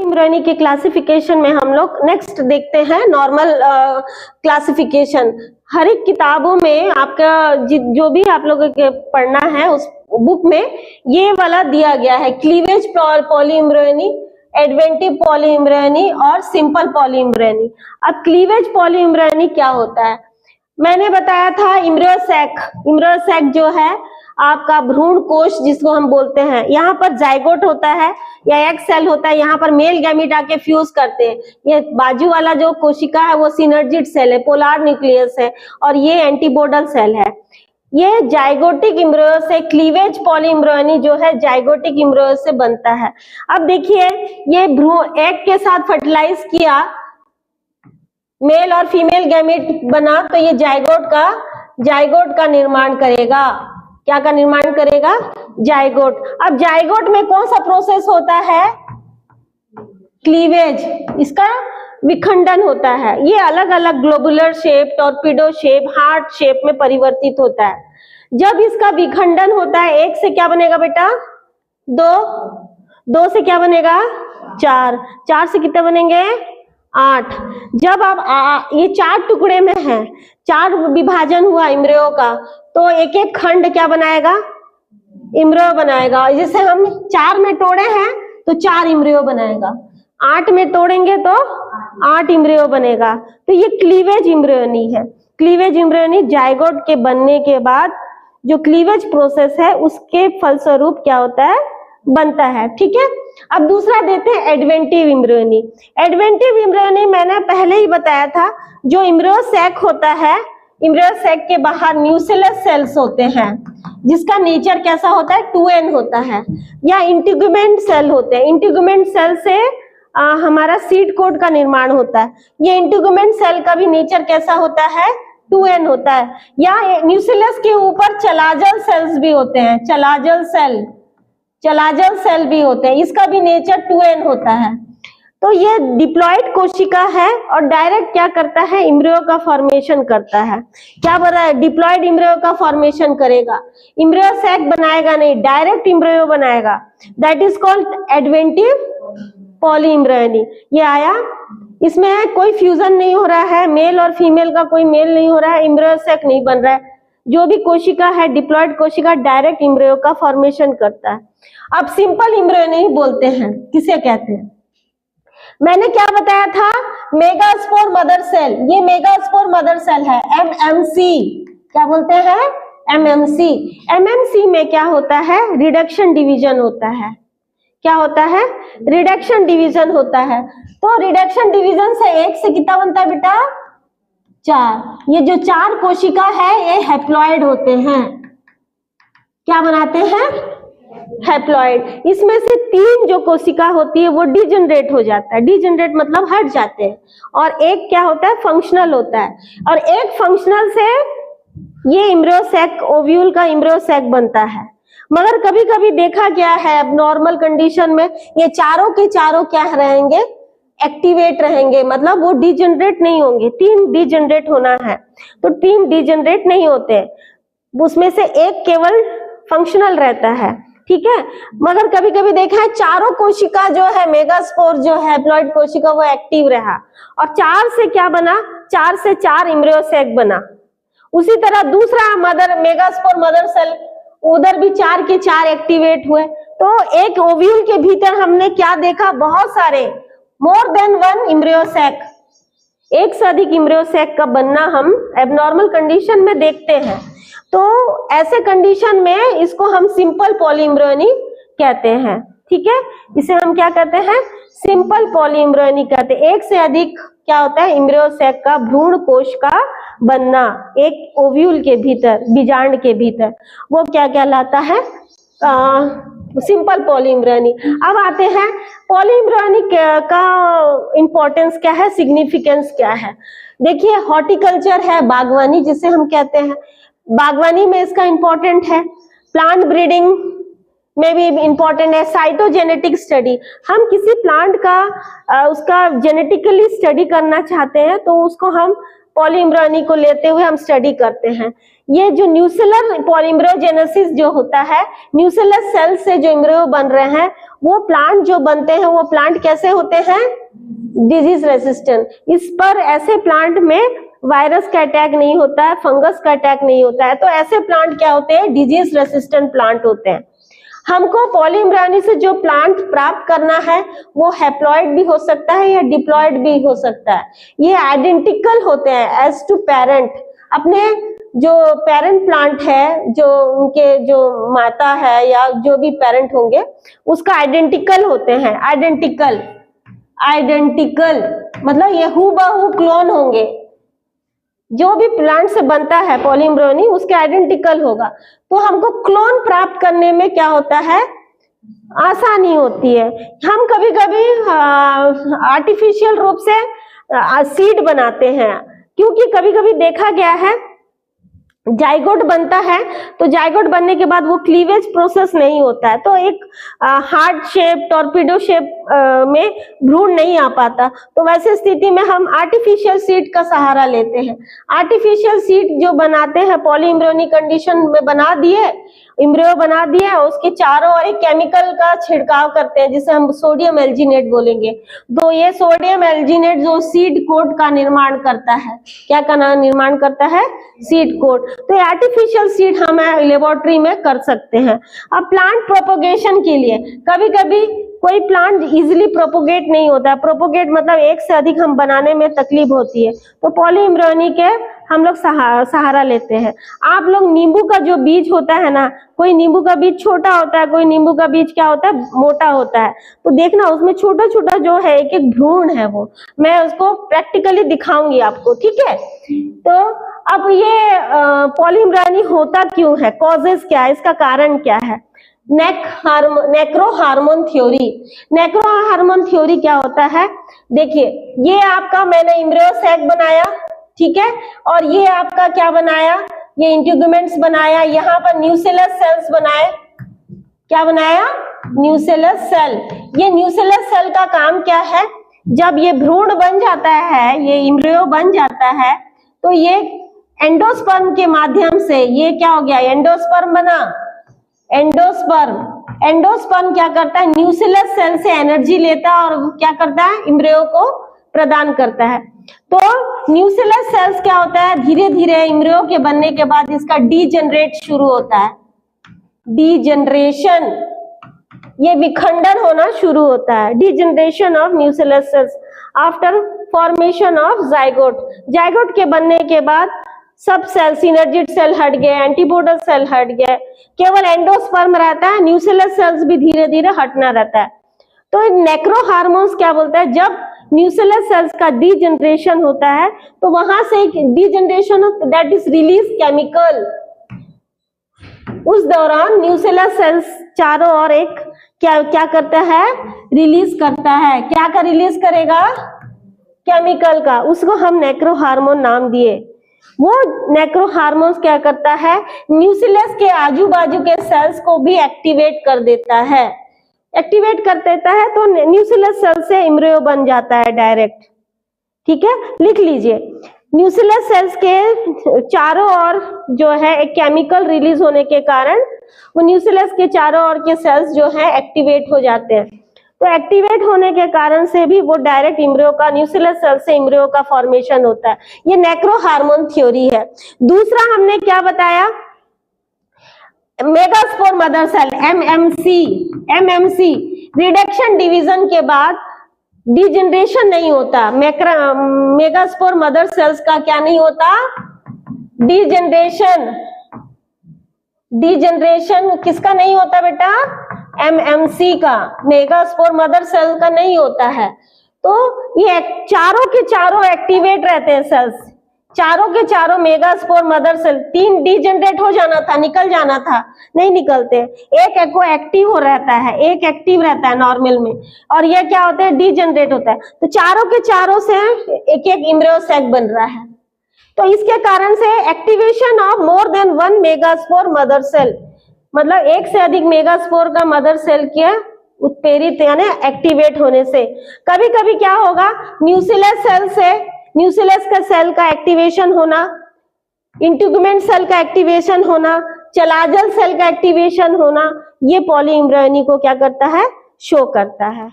पॉलीइम्ब्रियोनी के क्लासिफिकेशन में हम लोग नेक्स्ट देखते हैं नॉर्मल क्लासिफिकेशन। हर एक किताबों में आपका जो भी आप लोगों के पढ़ना है उस बुक में ये वाला दिया गया है, क्लीवेज पॉलीइम्ब्रियोनी, एडवेंटिव पॉलीइम्ब्रियोनी और सिंपल पॉलीइम्ब्रियोनी। अब क्लीवेज पॉलीइम्ब्रियोनी क्या होता है? मैंने बताया था इम्ब्रियोसैक जो है आपका भ्रूण कोश जिसको हम बोलते हैं, यहाँ पर जाइगोट होता है या एग सेल होता है, यहाँ पर मेल गैमीट आके फ्यूज करते हैं। ये बाजू वाला जो कोशिका है वो सिनर्जिड सेल है, पोलर न्यूक्लियस है, और ये एंटीबोडल सेल है। ये जाइगोटिक इम्ब्रियो से क्लीवेज पॉलीइम्ब्रियोनी जो है जाइगोटिक इम्ब्रियो से बनता है। अब देखिए ये भ्रूण एग के साथ फर्टिलाइज किया, मेल और फीमेल गैमीट बना, तो ये जाइगोट का निर्माण करेगा। क्या का निर्माण करेगा? जाइगोट। अब जाइगोट में कौन सा प्रोसेस होता है? क्लीवेज, इसका विखंडन होता है। ये अलग अलग globular shape, torpedo shape, heart shape में परिवर्तित होता है। जब इसका विखंडन होता है, एक से क्या बनेगा बेटा? दो से क्या बनेगा? चार से कितने बनेंगे? 8। जब आप ये 4 टुकड़े में है, 4 विभाजन हुआ इम्ब्रियो का, तो एक एक खंड क्या बनाएगा? इम्ब्रियो बनाएगा। जैसे हम 4 में तोड़े हैं तो 4 इम्ब्रियो बनाएगा, 8 में तोड़ेंगे तो 8 इम्ब्रियो बनेगा। तो ये क्लीवेज इम्ब्रियोनी है। क्लीवेज इम्ब्रियोनी जाइगोट के बनने के बाद जो क्लीवेज प्रोसेस है उसके फलस्वरूप क्या होता है? बनता है। ठीक है, अब दूसरा देते हैं एडवेंटिव इम्ब्रियोनी। एडवेंटिव इम्ब्रियोनी मैंने पहले ही बताया था, जो इम्ब्रियोसैक होता है, इम्ब्रियोसैक के बाहर न्यूक्लियस सेल्स होते हैं जिसका नेचर कैसा होता है? 2n होता है, या इंटीग्यूमेंट सेल होते हैं। इंटीग्यूमेंट सेल से हमारा सीड कोड का निर्माण होता है। ये इंटीग्यूमेंट सेल का भी नेचर कैसा होता है? 2n होता है। या न्यूक्लियस के ऊपर चलाजल सेल्स भी होते हैं, चलाजल सेल भी होते हैं, इसका भी नेचर 2n होता है। तो ये डिप्लॉइड कोशिका है और डायरेक्ट क्या करता है? इम्ब्रियो का फॉर्मेशन करता है। क्या बोला है? डिप्लॉइड इम्ब्रियो का फॉर्मेशन करेगा, इम्ब्रियोसैक बनाएगा नहीं, डायरेक्ट इम्ब्रियो बनाएगा। That is called adventive polyembryony. ये आया, इसमें कोई फ्यूजन नहीं हो रहा है, मेल और फीमेल का कोई मेल नहीं हो रहा है, इम्ब्रियोसैक नहीं बन रहा है। जो भी कोशिका है डिप्लॉइड कोशिका डायरेक्ट इम्ब्रियो का फॉर्मेशन करता है। अब सिंपल इम्ब्रियोनी बोलते हैं, किसे कहते हैं? मैंने क्या बताया था? Megaspore mother cell. ये मेगास्पोर मदर सेल है, एमएमसी। क्या बोलते हैं? एमएमसी। एमएमसी में क्या होता है? रिडक्शन डिवीजन होता है। क्या होता है? रिडक्शन डिवीजन होता है। तो रिडक्शन डिवीजन से एक से कितना बनता है बेटा? 4। ये जो 4 कोशिका है ये हैप्लॉइड होते हैं। क्या बनाते हैं? हैप्लॉइड। इसमें से 3 जो कोशिका होती है वो डिजेनरेट हो जाता है। डिजेनरेट मतलब हट जाते हैं, और एक क्या होता है? फंक्शनल होता है। और एक फंक्शनल से ये इम्ब्रियोसैक, ओव्यूल का इम्ब्रियोसैक बनता है। मगर कभी कभी देखा गया है अब नॉर्मल कंडीशन में ये चारों के चारों क्या रहेंगे? एक्टिवेट रहेंगे, मतलब वो डिजेनरेट नहीं होंगे। 3 डिजेनरेट होना है तो 3 डिजेनरेट नहीं होते, उसमें से एक केवल फंक्शनल रहता है। ठीक है, मगर कभी कभी देखा है चारों कोशिका जो है, मेगास्पोर जो है हैप्लॉइड कोशिका, वो एक्टिव रहा और 4 से क्या बना? 4 से 4 इम्ब्रियोसैक बना। उसी तरह दूसरा मेगास्पोर मदर सेल, उधर भी 4 के 4 एक्टिवेट हुए। तो एक ओव्यूल के भीतर हमने क्या देखा? बहुत सारे, मोर देन 1 इम्ब्रियोसैक, एक से अधिक इम्ब्रियोसैक का बनना हम एबनॉर्मल कंडीशन में देखते हैं। तो ऐसे कंडीशन में इसको हम सिंपल पॉलीइम्ब्रियोनी कहते हैं। ठीक है, इसे हम क्या कहते हैं? सिंपल पॉलीइम्ब्रियोनी कहते हैं। एक से अधिक क्या होता है? इम्ब्रियोसैक का, भ्रूण कोश का बनना एक ओव्यूल के भीतर, बीजांड के भीतर, वो क्या कहलाता है? सिंपल पॉलीइम्ब्रियोनी। अब आते हैं पॉलीइम्ब्रियोनी का इंपॉर्टेंस क्या है, सिग्निफिकेंस क्या है। देखिए हॉर्टिकल्चर है, बागवानी जिसे हम कहते हैं, बागवानी में इसका इंपॉर्टेंट है। प्लांट ब्रीडिंग में भी इंपॉर्टेंट है। साइटोजेनेटिक स्टडी, हम किसी प्लांट का उसका जेनेटिकली स्टडी करना चाहते हैं तो उसको हम पॉलीइम्ब्रियोनी को लेते हुए हम स्टडी करते हैं। ये जो न्यूसेलर पॉलीइम्ब्रियोजेनेसिस जो होता है, न्यूसेलर सेल से जो इम्ब्रियो बन रहे हैं, वो प्लांट जो बनते हैं वो प्लांट कैसे होते हैं? Disease resistant. इस पर ऐसे प्लांट में वायरस का अटैक नहीं होता है, फंगस का अटैक नहीं होता है, तो ऐसे प्लांट क्या होते हैं? डिजीज रेसिस्टेंट प्लांट होते हैं। हमको पॉलीइम्ब्रियोनी से जो प्लांट प्राप्त करना है वो हैप्लॉइड भी हो सकता है या डिप्लॉइड भी हो सकता है। ये आइडेंटिकल होते हैं एज टू पेरेंट। अपने जो पेरेंट प्लांट है, जो उनके जो माता है या जो भी पेरेंट होंगे, उसका आइडेंटिकल होते हैं। आइडेंटिकल मतलब ये हूबहू क्लोन होंगे। जो भी प्लांट से बनता है पॉलीइम्ब्रियोनी उसके आइडेंटिकल होगा। तो हमको क्लोन प्राप्त करने में क्या होता है? आसानी होती है। हम कभी कभी आर्टिफिशियल रूप से सीड बनाते हैं, क्योंकि कभी कभी देखा गया है जाइगोट बनता है, तो जाइगोट बनने के बाद वो क्लीवेज प्रोसेस नहीं होता है, तो एक हार्ट शेप, टॉर्पिडो शेप में भ्रूण नहीं आ पाता। तो वैसे स्थिति में हम आर्टिफिशियल सीड का सहारा लेते हैं। आर्टिफिशियल सीड जो बनाते हैं, पॉलीइम्ब्रियोनी कंडीशन में बना दिए, इम्ब्रियो बना दिया, उसके चारों ओर एक केमिकल का छिड़काव करते हैं जिसे हम सोडियम एल्जिनेट बोलेंगे। तो ये सोडियम एल्जिनेट जो सीड कोट का निर्माण करता है, क्या का निर्माण करता है? Seed coat. तो ये आर्टिफिशियल सीड हम लेबोरेटरी में कर सकते हैं। अब प्लांट प्रोपोगेशन के लिए कभी कभी कोई प्लांट इजीली प्रोपोगेट नहीं होता। प्रोपोगेट मतलब एक से अधिक हम बनाने में तकलीफ होती है, तो पॉलीइम्ब्रियोनी के हम लोग सहारा लेते हैं। आप लोग नींबू का जो बीज होता है ना, कोई नींबू का बीज छोटा होता है, कोई नींबू का बीज क्या होता है? मोटा होता है। तो देखना उसमें छोटा छोटा जो है एक एक भ्रूण है, वो मैं उसको प्रैक्टिकली दिखाऊंगी आपको, ठीक है? तो अब ये पॉलीइम्ब्रियोनी होता क्यों है? कॉजेस क्या है? इसका कारण क्या है? नेक्रो हार्मोन थ्योरी। नेक्रो हार्मोन थ्योरी क्या होता है? देखिए, ये आपका मैंने इम्ब्रियो सैक बनाया, ठीक है, और ये आपका क्या बनाया? ये इंटीग्यूमेंट्स बनाया, यहाँ पर न्यूसेलर सेल्स बनाए। क्या बनाया? Nucellar cell. ये न्यूसेलर सेल का काम क्या है? जब ये भ्रूण बन जाता है, ये इम्ब्रियो बन जाता है, तो ये एंडोस्पर्म के माध्यम से ये क्या हो गया? एंडोस्पर्म बना। एंडोस्पर्म क्या करता है? न्यूसेलर सेल से एनर्जी लेता है और क्या करता है? इम्ब्रियो को प्रदान करता है। तो न्यूसेलर सेल्स क्या होता है? धीरे धीरे इम्ब्रियो के बनने के बाद इसका डीजनरेट शुरू होता है। डीजनरेशन, ये विखंडन होना शुरू होता है। Degeneration of nucellar cells after formation of zygote. Zygote के बनने के बाद सब सेल, सिनर्जिड सेल हट गए, एंटीपोडल सेल हट गए, केवल एंडोस्पर्म रहता है। न्यूसेलर सेल्स भी धीरे धीरे हटना रहता है। तो नेक्रो हार्मोन्स क्या बोलता है? जब न्यूसेलर सेल्स का डीजनरेशन होता है तो वहां से degeneration that is release chemical. उस दौरान न्यूसेलर सेल्स चारों ओर एक क्या करता है? रिलीज करता है। क्या का रिलीज करेगा? केमिकल का। उसको हम नेक्रो हार्मोन नाम दिए। वो नेक्रो हार्मोन्स क्या करता है? न्यूसेलस के आजू बाजू के सेल्स को भी एक्टिवेट कर देता है। एक्टिवेट कर देता है तो न्यूसेलस सेल से इम्ब्रियो बन जाता है डायरेक्ट, ठीक है? लिख लीजिए, न्यूसेलस सेल्स के चारों ओर जो है एक केमिकल रिलीज होने के कारण वो न्यूसेलस के चारों ओर के सेल्स जो है एक्टिवेट हो जाते हैं। तो एक्टिवेट होने के कारण से भी वो डायरेक्ट इम्ब्रियो का, न्यूसेलस सेल से इम्ब्रियो का फॉर्मेशन होता है। ये नेक्रो हार्मोन थ्योरी है। दूसरा हमने क्या बताया? Megaspore mother cell, MMC. Reduction division के बाद डीजनरेशन नहीं होता। मेगास्पोर मदर सेल्स का क्या नहीं होता? डीजनरेशन किसका नहीं होता बेटा? एमएमसी का। मेगास्पोर मदर सेल का नहीं होता है। तो ये चारों के चारों एक्टिवेट रहते हैं सेल्स, चारों के चारों मेगास्पोर मदर सेल। 3 डीजनरेट हो जाना था, निकल जाना था, नहीं निकलते। एक को एक्टिव हो रहता है, एक एक्टिव रहता है नॉर्मल में, और ये क्या होता है? डीजनरेट होता है। तो चारों के चारों से एक एक इम्ब्रियो सैक बन रहा है। तो इसके कारण से activation of more than 1 megaspore mother cell, मतलब एक से अधिक मेगास्पोर का मदर सेल के उत्प्रेरित यानी एक्टिवेट होने से कभी कभी क्या होगा? न्यूसेलर सेल से न्यूक्लियस का सेल का एक्टिवेशन होना, इंटीग्यूमेंट सेल का एक्टिवेशन होना, चलाजल सेल का एक्टिवेशन होना, ये पॉली एम्ब्रियोनी को क्या करता है, शो करता है।